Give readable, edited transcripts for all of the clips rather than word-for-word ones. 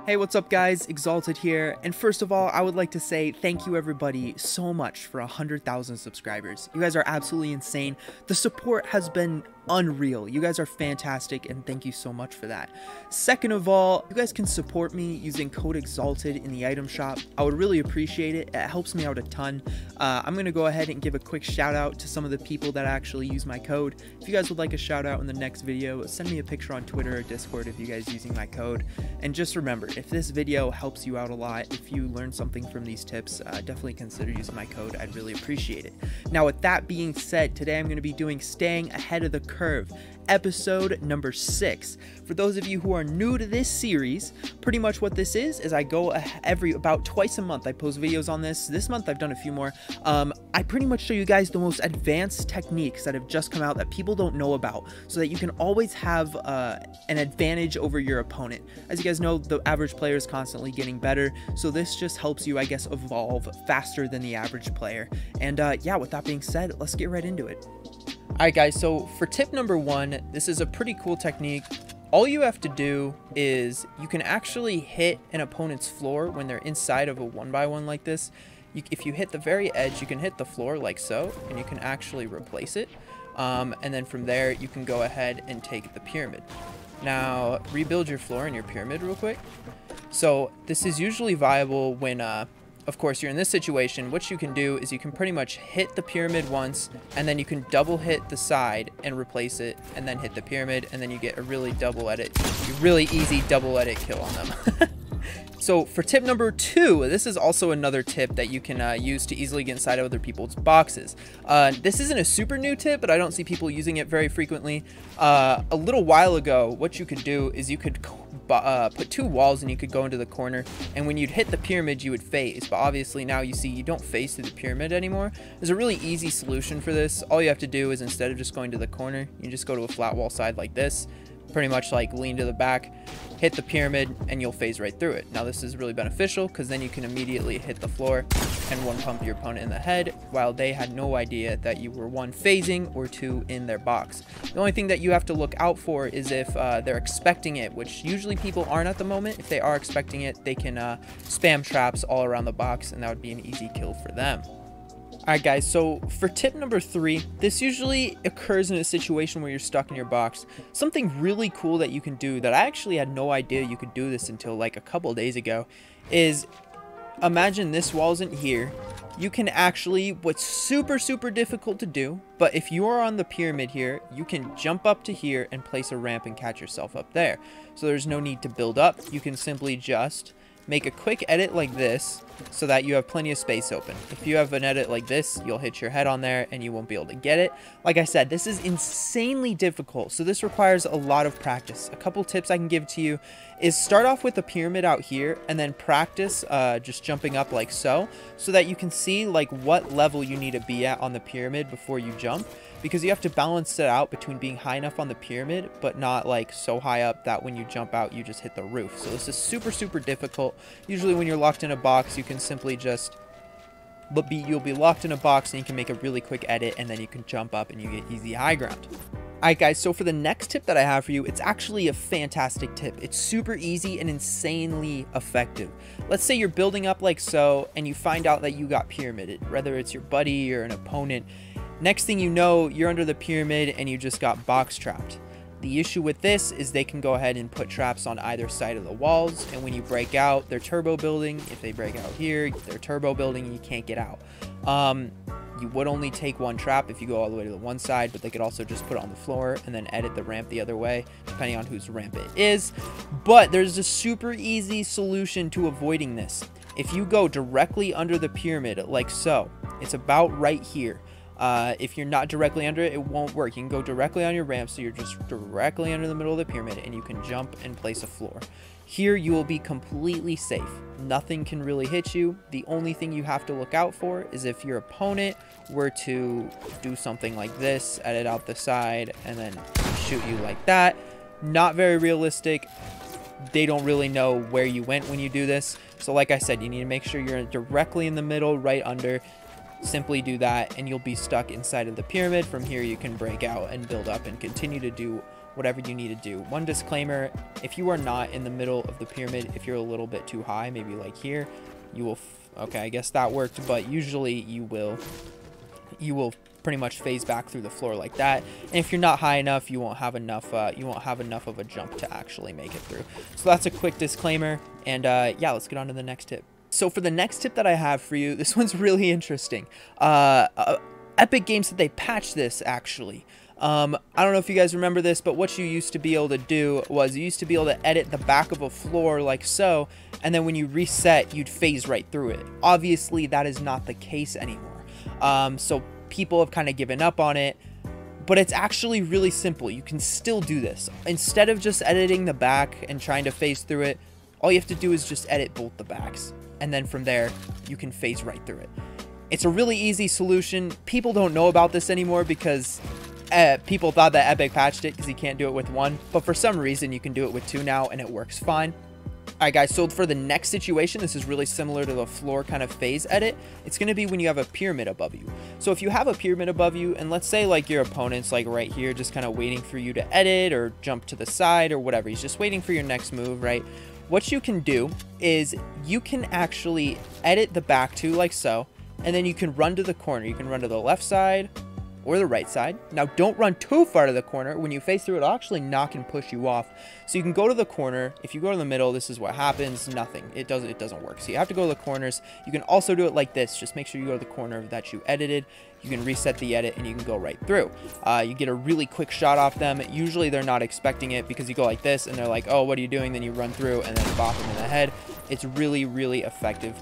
Hey, what's up guys? Exalted here, and first of all, I would like to say thank you everybody so much for 100,000 subscribers. You guys are absolutely insane. The support has been unreal. You guys are fantastic, and thank you so much for that. Second of all, you guys can support me using code EXALTED in the item shop. I would really appreciate it. It helps me out a ton. I'm going to go ahead and give a quick shout out to some of the people that actually use my code. If you guys would like a shout out in the next video, send me a picture on Twitter or Discord if you guys using my code. And just remember, if this video helps you out a lot, if you learn something from these tips, definitely consider using my code. I'd really appreciate it. Now, with that being said, today I'm going to be doing Staying Ahead of the Curve, episode number 6. For those of you who are new to this series, pretty much what this is I go about twice a month. I post videos on this. This month I've done a few more. I pretty much show you guys the most advanced techniques that have just come out that people don't know about, so that you can always have an advantage over your opponent. As you guys know, the average player is constantly getting better, so this just helps you, I guess, evolve faster than the average player. And yeah, with that being said, let's get right into it. Alright guys, so for tip number 1, this is a pretty cool technique. All you have to do is you can actually hit an opponent's floor when they're inside of a 1x1 like this. If you hit the very edge, you can hit the floor like so, and you can actually replace it. And then from there, you can go ahead and take the pyramid. Now, rebuild your floor and your pyramid real quick. So this is usually viable when of course, you're in this situation. What you can do is you can pretty much hit the pyramid once, and then you can double hit the side and replace it, and then hit the pyramid, and then you get a really easy double edit kill on them. So for tip number 2, this is also another tip that you can use to easily get inside of other people's boxes. This isn't a super new tip, but I don't see people using it very frequently. A little while ago, what you could do is you could put 2 walls and you could go into the corner, and when you'd hit the pyramid, you would phase. But obviously now you see you don't phase through the pyramid anymore. There's a really easy solution for this. All you have to do is, instead of just going to the corner, you just go to a flat wall side like this. Pretty much like lean to the back, hit the pyramid, and you'll phase right through it. Now this is really beneficial because then you can immediately hit the floor and 1 pump your opponent in the head, while they had no idea that you were 1 phasing or 2 in their box. The only thing that you have to look out for is if they're expecting it, which usually people aren't at the moment. If they are expecting it, they can spam traps all around the box, and that would be an easy kill for them. Alright guys, so for tip number 3, this usually occurs in a situation where you're stuck in your box. Something really cool that you can do that I actually had no idea you could do this until like a couple days ago is, imagine this wall isn't here. You can actually, what's super difficult to do, but if you are on the pyramid here, you can jump up to here and place a ramp and catch yourself up there. So there's no need to build up. You can simply just make a quick edit like this so that you have plenty of space open. If you have an edit like this, you'll hit your head on there and you won't be able to get it. Like I said, this is insanely difficult, so this requires a lot of practice. A couple tips I can give to you is start off with a pyramid out here and then practice just jumping up like so that you can see like what level you need to be at on the pyramid before you jump, because you have to balance it out between being high enough on the pyramid but not like so high up that when you jump out you just hit the roof. So this is super difficult. Usually when you're locked in a box, you can simply just you'll be locked in a box and you can make a really quick edit, and then you can jump up and you get easy high ground. Alright guys, so for the next tip that I have for you, it's actually a fantastic tip. It's super easy and insanely effective. Let's say you're building up like so and you find out that you got pyramided, whether it's your buddy or an opponent. Next thing you know, you're under the pyramid and you just got box trapped. The issue with this is they can go ahead and put traps on either side of the walls, and when you break out, they're turbo building. If they break out here, they're turbo building and you can't get out. You would only take 1 trap if you go all the way to the one side, but they could also just put it on the floor and then edit the ramp the other way, depending on whose ramp it is. But there's a super easy solution to avoiding this. If you go directly under the pyramid like so, it's about right here. If you're not directly under it, it won't work. You can go directly on your ramp, so you're just directly under the middle of the pyramid, and you can jump and place a floor. Here you will be completely safe. Nothing can really hit you. The only thing you have to look out for is if your opponent were to do something like this, edit out the side, and then shoot you like that. Not very realistic. They don't really know where you went when you do this. So like I said, you need to make sure you're directly in the middle, right under. Simply do that and you'll be stuck inside of the pyramid. From here you can break out and build up and continue to do whatever you need to do. One disclaimer, if you are not in the middle of the pyramid, if you're a little bit too high, maybe like here, you will, okay, I guess that worked, but usually you will pretty much phase back through the floor like that. And if you're not high enough, you won't have enough of a jump to actually make it through. So that's a quick disclaimer, and yeah, let's get on to the next tip. So for the next tip that I have for you, this one's really interesting. Epic Games said they patched this, actually. I don't know if you guys remember this, but what you used to be able to do was you used to be able to edit the back of a floor like so, and then when you reset, you'd phase right through it. Obviously, that is not the case anymore. So people have kind of given up on it, but it's actually really simple. You can still do this. Instead of just editing the back and trying to phase through it, all you have to do is just edit both the backs, and then from there, you can phase right through it. It's a really easy solution. People don't know about this anymore because people thought that Epic patched it because you can't do it with one, but for some reason you can do it with two now, and it works fine. Alright guys, so for the next situation, this is really similar to the floor kind of phase edit. It's going to be when you have a pyramid above you. So if you have a pyramid above you, and let's say like your opponent's like right here, just kind of waiting for you to edit or jump to the side or whatever. He's just waiting for your next move, right? What you can do is you can actually edit the back too, like so, and then you can run to the corner. You can run to the left side or the right side. Now don't run too far to the corner. When you phase through, it'll actually knock and push you off. So you can go to the corner. If you go to the middle, this is what happens. Nothing. It doesn't work. So you have to go to the corners. You can also do it like this. Just make sure you go to the corner that you edited. You can reset the edit and you can go right through. You get a really quick shot off them. Usually they're not expecting it because you go like this and they're like, oh, what are you doing? Then you run through and then bop them in the head. It's really, really effective.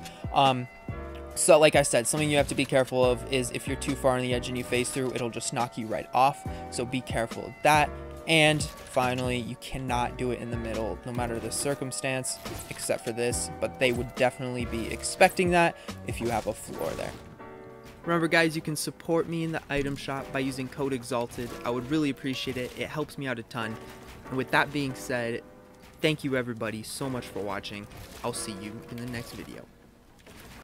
So like I said, something you have to be careful of is if you're too far on the edge and you phase through, it'll just knock you right off. So be careful of that. And finally, you cannot do it in the middle, no matter the circumstance, except for this. But they would definitely be expecting that if you have a floor there. Remember guys, you can support me in the item shop by using code EXALTED. I would really appreciate it. It helps me out a ton. And with that being said, thank you everybody so much for watching. I'll see you in the next video.